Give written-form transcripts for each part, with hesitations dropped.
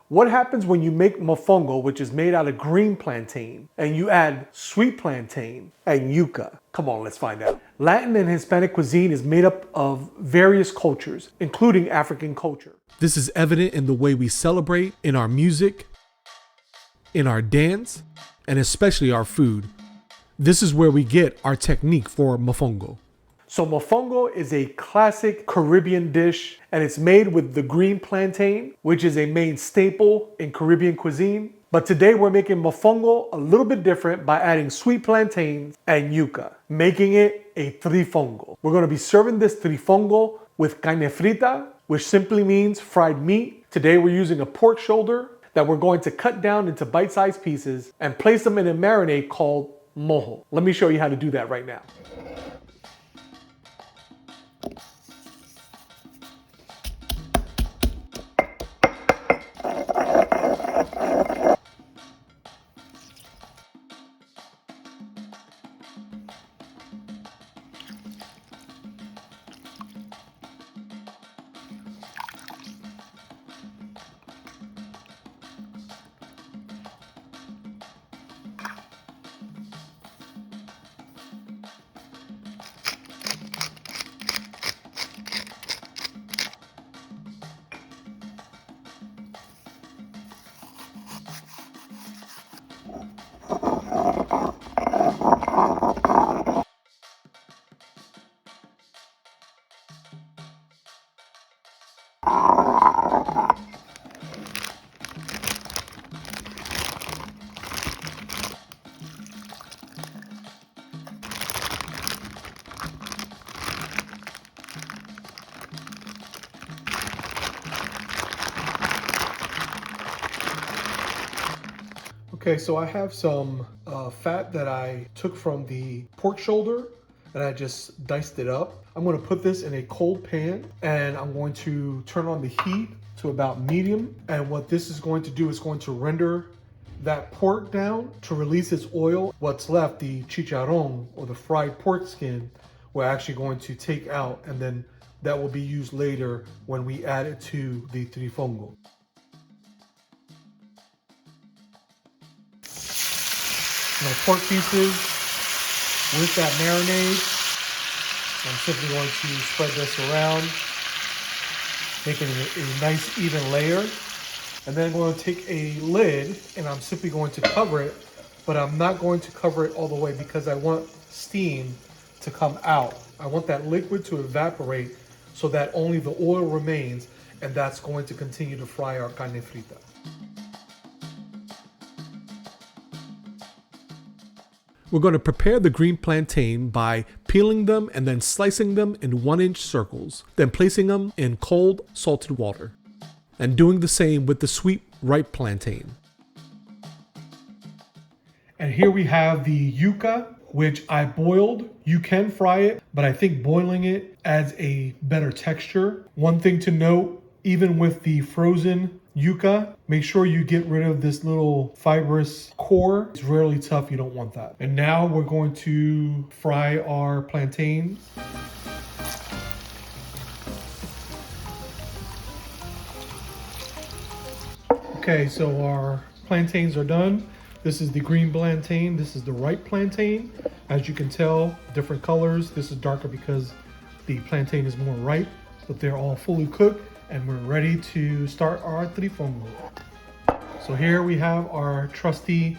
What happens when you make mofongo, which is made out of green plantain, and you add sweet plantain and yuca? Come on, let's find out. Latin and Hispanic cuisine is made up of various cultures, including African culture. This is evident in the way we celebrate, in our music, in our dance, and especially our food. This is where we get our technique for mofongo. So mofongo is a classic Caribbean dish, and it's made with the green plantain, which is a main staple in Caribbean cuisine. But today we're making mofongo a little bit different by adding sweet plantains and yuca, making it a trifongo. We're gonna be serving this trifongo with carne frita, which simply means fried meat. Today we're using a pork shoulder that we're going to cut down into bite-sized pieces and place them in a marinade called mojo. Let me show you how to do that right now. Okay, so I have some fat that I took from the pork shoulder and I just diced it up. I'm gonna put this in a cold pan and I'm going to turn on the heat to about medium. And what this is going to do is going to render that pork down to release its oil. What's left, the chicharron or the fried pork skin, we're actually going to take out, and then that will be used later when we add it to the trifongo. My pork pieces with that marinade. I'm simply going to spread this around, making a nice even layer. And then I'm going to take a lid and I'm simply going to cover it, but I'm not going to cover it all the way because I want steam to come out. I want that liquid to evaporate so that only the oil remains, and that's going to continue to fry our carne frita. We're going to prepare the green plantain by peeling them and then slicing them in 1-inch circles, then placing them in cold salted water, and doing the same with the sweet ripe plantain. And here we have the yuca, which I boiled. You can fry it, but I think boiling it adds a better texture. One thing to note, even with the frozen yuca, make sure you get rid of this little fibrous core. It's really tough, you don't want that. And now we're going to fry our plantains. Okay, so our plantains are done. This is the green plantain, this is the ripe plantain. As you can tell, different colors. This is darker because the plantain is more ripe, but they're all fully cooked. And we're ready to start our trifongo. So here we have our trusty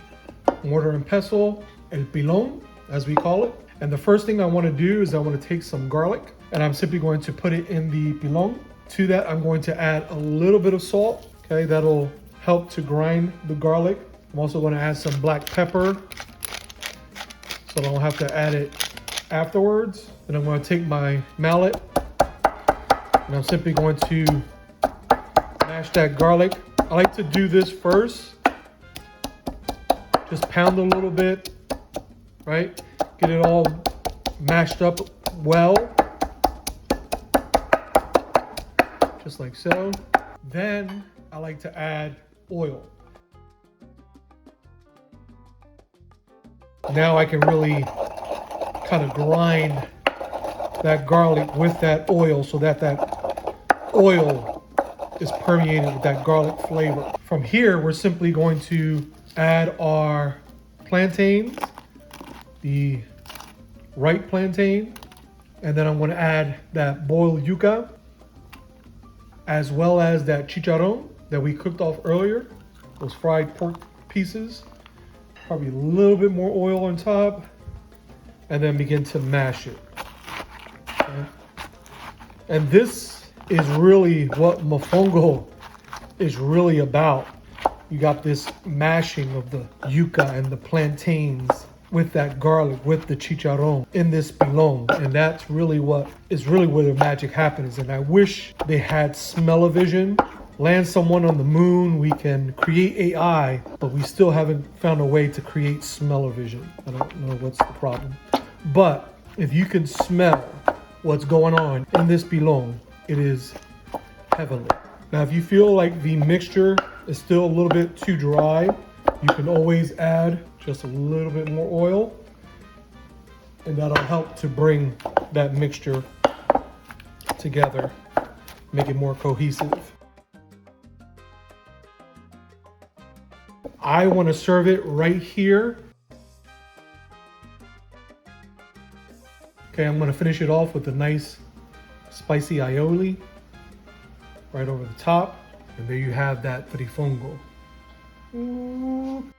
mortar and pestle, el pilon, as we call it. And the first thing I want to do is I want to take some garlic and I'm simply going to put it in the pilon. To that, I'm going to add a little bit of salt. Okay, that'll help to grind the garlic. I'm also going to add some black pepper so I don't have to add it afterwards. Then I'm going to take my mallet and I'm simply going to mash that garlic. I like to do this first. Just pound a little bit, right? Get it all mashed up well. Just like so. Then I like to add oil. Now I can really kind of grind that garlic with that oil so that that oil is permeated with that garlic flavor. From here, we're simply going to add our plantains, the ripe plantain, and then I'm going to add that boiled yuca, as well as that chicharron that we cooked off earlier, those fried pork pieces. Probably a little bit more oil on top, and then begin to mash it. Okay. And this is really what mofongo is really about. You got this mashing of the yuca and the plantains with that garlic, with the chicharron in this pilon. And that's really what is really where the magic happens. And I wish they had smell-o-vision. Land someone on the moon, we can create AI, but we still haven't found a way to create smell-o-vision. I don't know what's the problem. But if you can smell what's going on in this pilon, it is heavenly. Now, if you feel like the mixture is still a little bit too dry, you can always add just a little bit more oil, and that'll help to bring that mixture together, make it more cohesive. I want to serve it right here. Okay, I'm going to finish it off with a nice spicy aioli right over the top. And there you have that trifongo. Ooh.